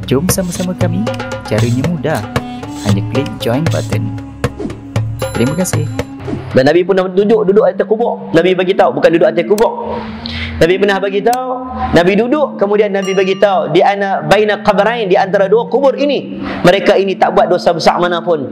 Jom sama-sama kami. Caranya mudah. Hanya klik join button. Terima kasih. Dan Nabi pun duduk atas kubur. Nabi bagi tahu, bukan duduk atas kubur. Nabi pernah bagi tahu, Nabi duduk, kemudian Nabi bagi tahu di ana baina qabrain, di antara dua kubur ini, mereka ini tak buat dosa besar manapun.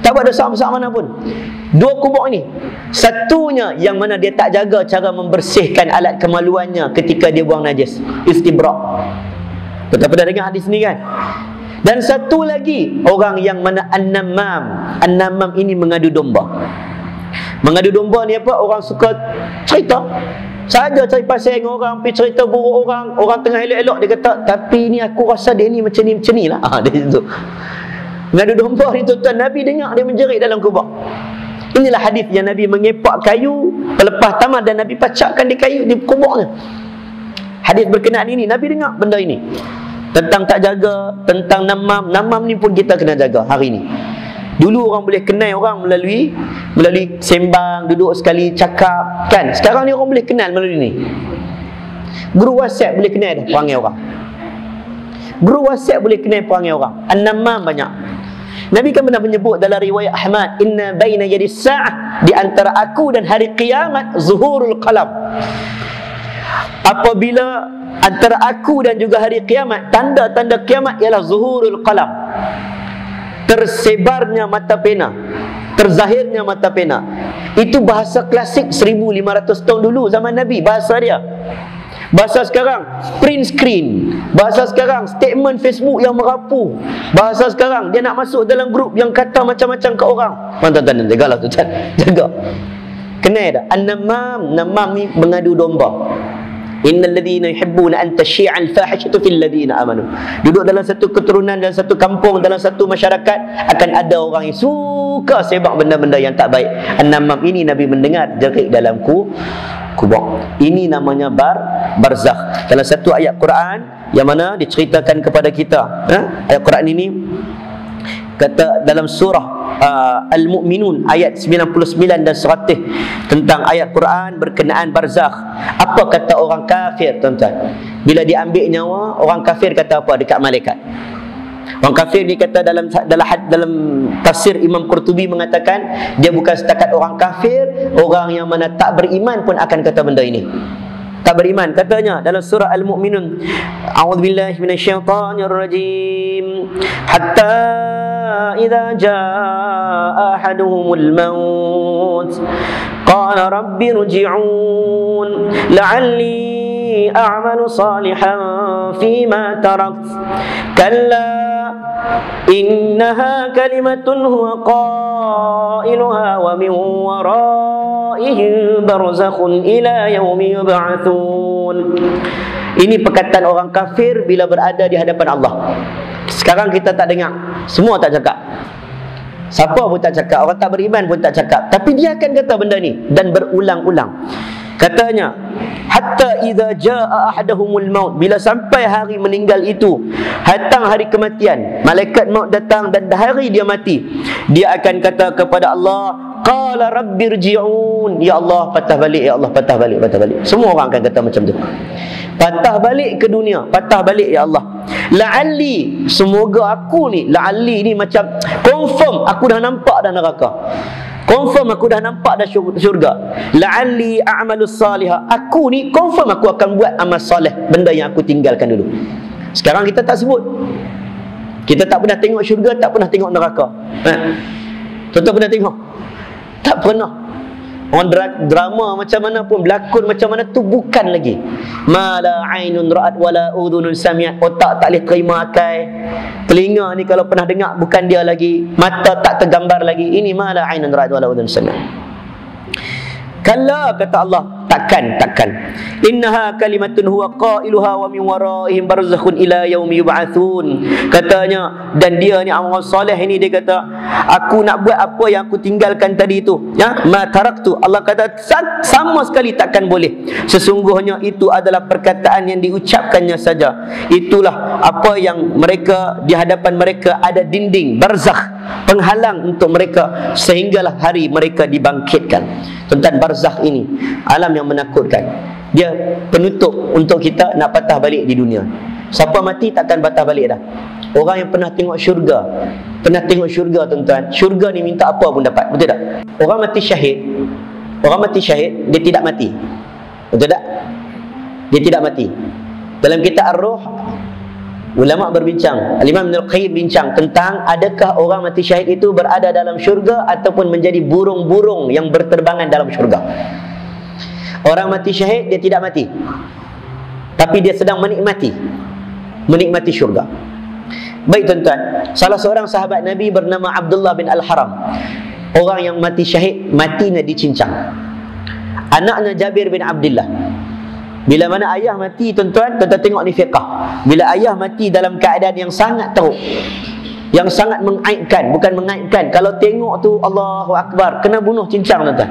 Tak buat dosa besar manapun. Dua kubur ini, satunya yang mana dia tak jaga cara membersihkan alat kemaluannya ketika dia buang najis, istibrak. Kita pernah dengar hadis ni kan? Dan satu lagi, orang yang mana an-namam. An-namam ini mengadu domba. Mengadu domba ni apa? Orang suka cerita. Saja cari pasal dengan orang, pergi cerita buruk orang, orang tengah elok-elok, dia kata, tapi ni aku rasa dia ni macam ni lah. Dari situ. Mengadu domba ni tuan-tuan, Nabi dengar dia menjerit dalam kubur. Inilah hadis yang Nabi mengepak kayu, pelepas tamat dan Nabi pacakkan di kayu di kuburnya. Hadis berkenaan ini, Nabi dengar benda ini. Tentang tak jaga, tentang namam. Namam ni pun kita kena jaga hari ni. Dulu orang boleh kenal orang melalui sembang, duduk sekali cakap kan. Sekarang ni orang boleh kenal melalui ni. Guru WhatsApp boleh kenal dah perangai orang. Guru WhatsApp boleh kenal perangai orang. An-namam banyak. Nabi kan pernah menyebut dalam riwayat Ahmad, inna baina yadis sa'ah, di antara aku dan hari kiamat, zuhurul qalam. Apabila antara aku dan juga hari kiamat, tanda-tanda kiamat ialah zuhurul qalam, tersebarnya mata pena, terzahirnya mata pena. Itu bahasa klasik 1500 tahun dulu zaman Nabi, bahasa dia. Bahasa sekarang print screen, bahasa sekarang statement Facebook yang merapu, bahasa sekarang dia nak masuk dalam grup yang kata macam-macam ke orang. Tuan-tuan, jagalah tuan-tuan, jaga. Kenal dah, an-namam. Namam ni mengadu domba. Innal ladzina yuhibbuna an tashi'a al-fahishatu fil ladzina amanu. Duduk dalam satu keturunan, dalam satu kampung, dalam satu masyarakat, akan ada orang yang suka sebab benda-benda yang tak baik. An-namam ini Nabi mendengar jerit dalam kubur. Ini namanya barzakh. Dalam satu ayat Quran yang mana diceritakan kepada kita, ayat Quran ini kata dalam surah Al-Mu'minun ayat 99 dan 100 tentang ayat Quran berkenaan barzakh. Apa kata orang kafir tuan-tuan? Bila diambil nyawa, orang kafir kata apa dekat malaikat? Orang kafir ni kata dalam tafsir Imam Qurtubi mengatakan dia bukan setakat orang kafir, orang yang mana tak beriman pun akan kata benda ini. Tak beriman, katanya dalam surah Al-Mu'minun, a'udzubillahi minasyaitonirrajim, hatta idza jaa ahaduhumul maut qala rabbi irji'un la'alli a'malu salihan fima tarakt kalla innaha kalimatun huwa qailuha wa min waraihim barzakhun ila yaumi yub'atsun. Ini perkataan orang kafir bila berada di hadapan Allah. Sekarang kita tak dengar, semua tak cakap. Siapa pun tak cakap, orang tak beriman pun tak cakap, tapi dia akan kata benda ni dan berulang-ulang. Katanya, hatta idza jaa ahaduhumul maut, bila sampai hari meninggal itu, datang hari kematian, malaikat maut datang dan hari dia mati, dia akan kata kepada Allah, qala rabbirji'un, ya Allah patah balik, ya Allah patah balik, patah balik. Semua orang akan kata macam tu. Patah balik ke dunia, patah balik ya Allah. La'alli, semoga aku ni, la'alli ni macam confirm aku dah nampak dah neraka. Confirm aku dah nampak dah syurga. La'alli a'malu salihah, aku ni confirm aku akan buat amal soleh, benda yang aku tinggalkan dulu. Sekarang kita tak sebut. Kita tak pernah tengok syurga, tak pernah tengok neraka. Tuan-tuan pernah tengok? Tak pernah. Orang drama macam mana pun, berlakon macam mana tu bukan lagi. Ma la ainun ra'at wala udhunun sami'at. Otak tak boleh terima akal. Telinga ni kalau pernah dengar bukan dia lagi. Mata tak tergambar lagi. Ini ma la ainun ra'at wala udhunun sami'at. Kalla, kata Allah, takkan. Innaha kalimatun huwa qailuha wa min waraihim barzakhun ila yaumi yub'atsun. Katanya, dan dia ni amal soleh ini, dia kata, aku nak buat apa yang aku tinggalkan tadi itu, ya, ma taraktu. Allah kata sama sekali takkan boleh. Sesungguhnya itu adalah perkataan yang diucapkannya saja. Itulah apa yang mereka, di hadapan mereka ada dinding barzakh, penghalang untuk mereka sehinggalah hari mereka dibangkitkan. Tentang barzakh ini, alam yang menakutkan. Dia penutup untuk kita nak patah balik di dunia. Siapa mati takkan batal balik dah. Orang yang pernah tengok syurga, tuan-tuan, syurga ni minta apa pun dapat, betul tak? Orang mati syahid, dia tidak mati, betul tak? Dia tidak mati. Dalam kitab Ar-Ruh, ulama berbincang, Al-Imam Ibnul Qayyim bincang tentang adakah orang mati syahid itu berada dalam syurga ataupun menjadi burung-burung yang berterbangan dalam syurga. Orang mati syahid dia tidak mati, tapi dia sedang menikmati syurga. Baik tuan-tuan, salah seorang sahabat Nabi bernama Abdullah bin Al-Haram. Orang yang mati syahid, matinya dicincang. Anaknya Jabir bin Abdullah. Bila mana ayah mati, tuan-tuan tengok ni fiqah. Bila ayah mati dalam keadaan yang sangat teruk, yang sangat mengaibkan, bukan mengaibkan. Kalau tengok tu Allahu Akbar, kena bunuh cincang, tuan-tuan.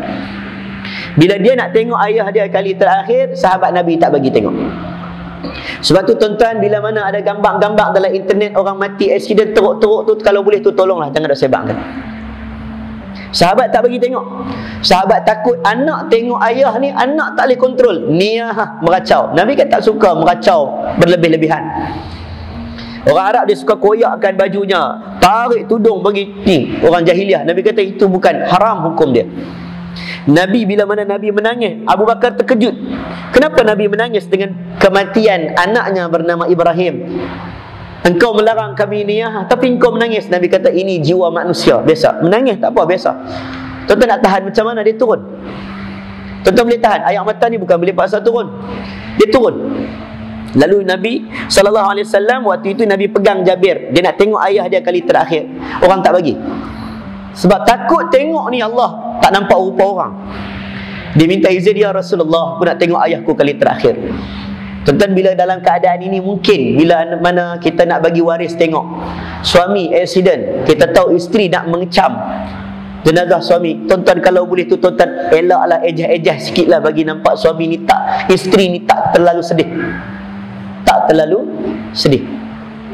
Bila dia nak tengok ayah dia kali terakhir, sahabat Nabi tak bagi tengok. Sebab tu tuan-tuan, bila mana ada gambar-gambar dalam internet orang mati accident teruk-teruk tu, kalau boleh tu tolonglah jangan dah sebarkan. Sahabat tak bagi tengok. Sahabat takut anak tengok ayah ni, anak tak boleh kontrol, niah meracau. Nabi kan tak suka meracau berlebih-lebihan. Orang Arab dia suka koyakkan bajunya, tarik tudung bagi ni orang jahiliah. Nabi kata itu bukan, haram hukum dia. Nabi bila mana Nabi menangis, Abu Bakar terkejut. Kenapa Nabi menangis dengan kematian anaknya bernama Ibrahim? Engkau melarang kami niah, tapi engkau menangis. Nabi kata ini jiwa manusia, biasa. Menangis tak apa, biasa. Tuan-tuan nak tahan macam mana dia turun? Tuan-tuan boleh tahan? Air mata ni bukan boleh paksa turun, dia turun. Lalu Nabi SAW waktu itu Nabi pegang Jabir. Dia nak tengok ayah dia kali terakhir. Orang tak bagi, sebab takut tengok ni Allah tak nampak rupa orang. Dia minta izin, ya Rasulullah, aku nak tengok ayahku kali terakhir. Tuan-tuan, bila dalam keadaan ini mungkin bila mana kita nak bagi waris tengok suami accident, kita tahu isteri nak mengecam jenazah suami. Tuan-tuan, kalau boleh tu tuan-tuan elaklah, ejah-ejah sikitlah bagi nampak suami ni tak, isteri ni tak terlalu sedih. Tak terlalu sedih.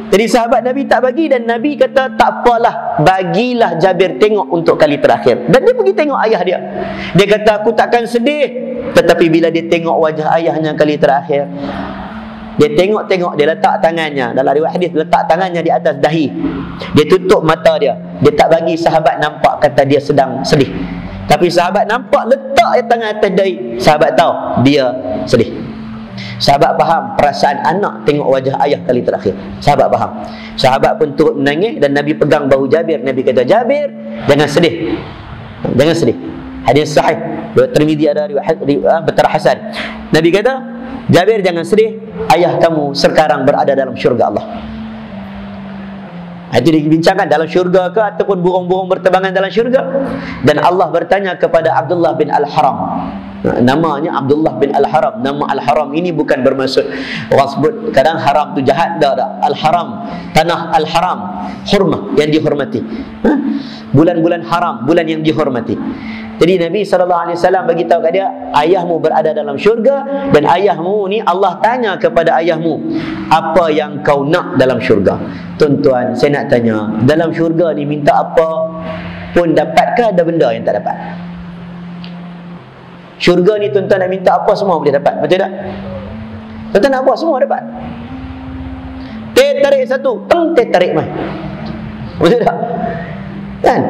Jadi sahabat Nabi tak bagi, dan Nabi kata tak apalah, bagilah Jabir tengok untuk kali terakhir. Dan dia pergi tengok ayah dia. Dia kata aku takkan sedih, tetapi bila dia tengok wajah ayahnya kali terakhir, dia tengok-tengok, dia letak tangannya, dalam riwayat hadis letak tangannya di atas dahi, dia tutup mata dia. Dia tak bagi sahabat nampak, kata dia sedang sedih. Tapi sahabat nampak letak tangan atas dahi, sahabat tahu dia sedih. Sahabat faham perasaan anak tengok wajah ayah kali terakhir. Sahabat faham. Sahabat pun turut menangis, dan Nabi pegang bahu Jabir. Nabi kata, Jabir, jangan sedih, jangan sedih. Hadis sahih, riwayat Tirmizi ada riwayat bertaraf hasan. Nabi kata, Jabir jangan sedih, ayah kamu sekarang berada dalam syurga Allah. Itu dibincangkan dalam syurga ke ataupun burung-burung berterbangan dalam syurga. Dan Allah bertanya kepada Abdullah bin Al-Haram. Namanya Abdullah bin Al-Haram. Nama Al-Haram ini bukan bermaksud orang sebut kadang haram tu jahat, dah. Al-Haram, tanah Al-Haram, hurmah, yang dihormati. Bulan-bulan haram, bulan yang dihormati. Jadi Nabi SAW bagi tahu kat dia, ayahmu berada dalam syurga, dan ayahmu ni Allah tanya kepada ayahmu, apa yang kau nak dalam syurga? Tuan-tuan, saya nak tanya, dalam syurga ni minta apa pun dapatkah, ada benda yang tak dapat? Syurga ni tuan-tuan nak minta apa semua boleh dapat, betul tak? Tuan-tuan nak apa semua dapat. Teh tarik satu, teh tarik mai, betul tak? Kan?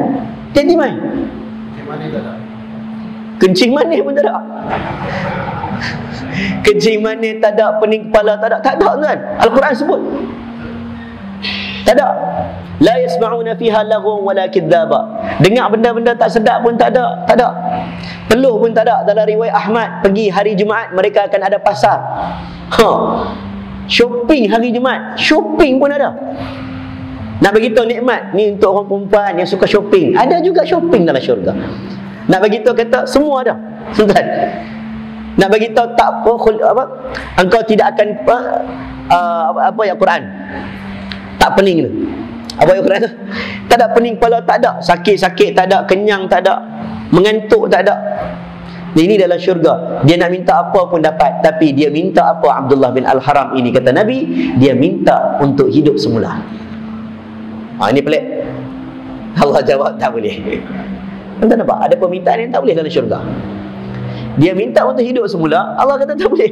Teh di mai, kencing manis pun tak ada. Kencing manis tak ada, pening kepala tak ada, tuan. Al-Quran sebut tak ada. La yasma'una fiha laghwan wala kidzaba. Dengar benda-benda tak sedap pun tak ada, tak ada. Peluh pun tak ada. Dalam riwayat Ahmad, pergi hari Jumaat mereka akan ada pasar. Shopping hari Jumaat, shopping pun ada. Nak bagi tahu nikmat ni untuk orang perempuan yang suka shopping. Ada juga shopping dalam syurga. Nak bagi tahu kata semua ada. Tuan. Nak bagi tahu tak apa, engkau tidak akan apa ya Quran. Tak pening tu. Apa ayat Quran tu? Tak ada pening kepala, tak ada. Sakit-sakit tak ada, kenyang tak ada, mengantuk tak ada. Ini dalam syurga. Dia nak minta apa pun dapat. Tapi dia minta apa? Abdullah bin Al-Haram ini, kata Nabi, dia minta untuk hidup semula. Ini pelik. Allah jawab tak boleh. Anda nampak? Ada permintaan yang tak boleh dalam syurga. Dia minta untuk hidup semula, Allah kata tak boleh.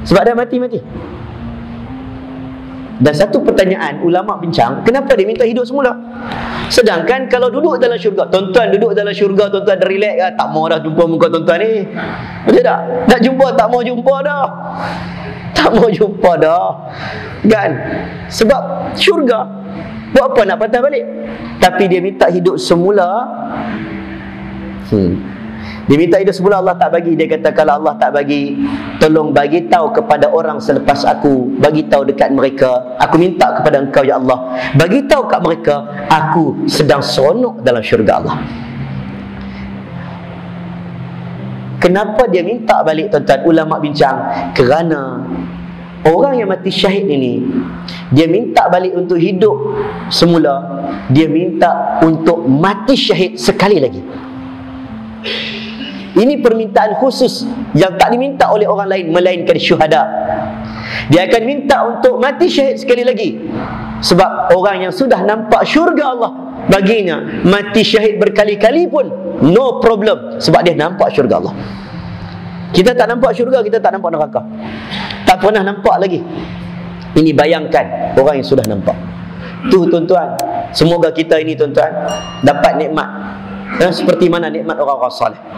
Sebab dah mati-mati. Dan satu pertanyaan ulama bincang, kenapa dia minta hidup semula? Sedangkan kalau duduk dalam syurga, tuan-tuan duduk dalam syurga, tuan-tuan dah relax kan? Tak mau dah jumpa muka tuan-tuan ni. Betul tak? Nak jumpa tak mau jumpa dah. Tak mau jumpa dah. Kan? Sebab syurga. Buat apa nak patah balik? Tapi dia minta hidup semula. Dia minta hidup semula, Allah tak bagi. Dia kata kalau Allah tak bagi, tolong bagi tahu kepada orang selepas aku, bagi tahu dekat mereka, aku minta kepada engkau ya Allah, bagi tahu kat mereka aku sedang seronok dalam syurga Allah. Kenapa dia minta balik tuan-tuan? Ulama bincang, kerana orang yang mati syahid ini, dia minta balik untuk hidup semula, dia minta untuk mati syahid sekali lagi. Ini permintaan khusus yang tak diminta oleh orang lain melainkan syuhada. Dia akan minta untuk mati syahid sekali lagi. Sebab orang yang sudah nampak syurga Allah, baginya mati syahid berkali-kali pun no problem, sebab dia nampak syurga Allah. Kita tak nampak syurga, kita tak nampak neraka. Tak pernah nampak lagi. Ini bayangkan orang yang sudah nampak. Tu tuan-tuan, semoga kita ini tuan-tuan dapat nikmat seperti mana nikmat orang-orang saleh.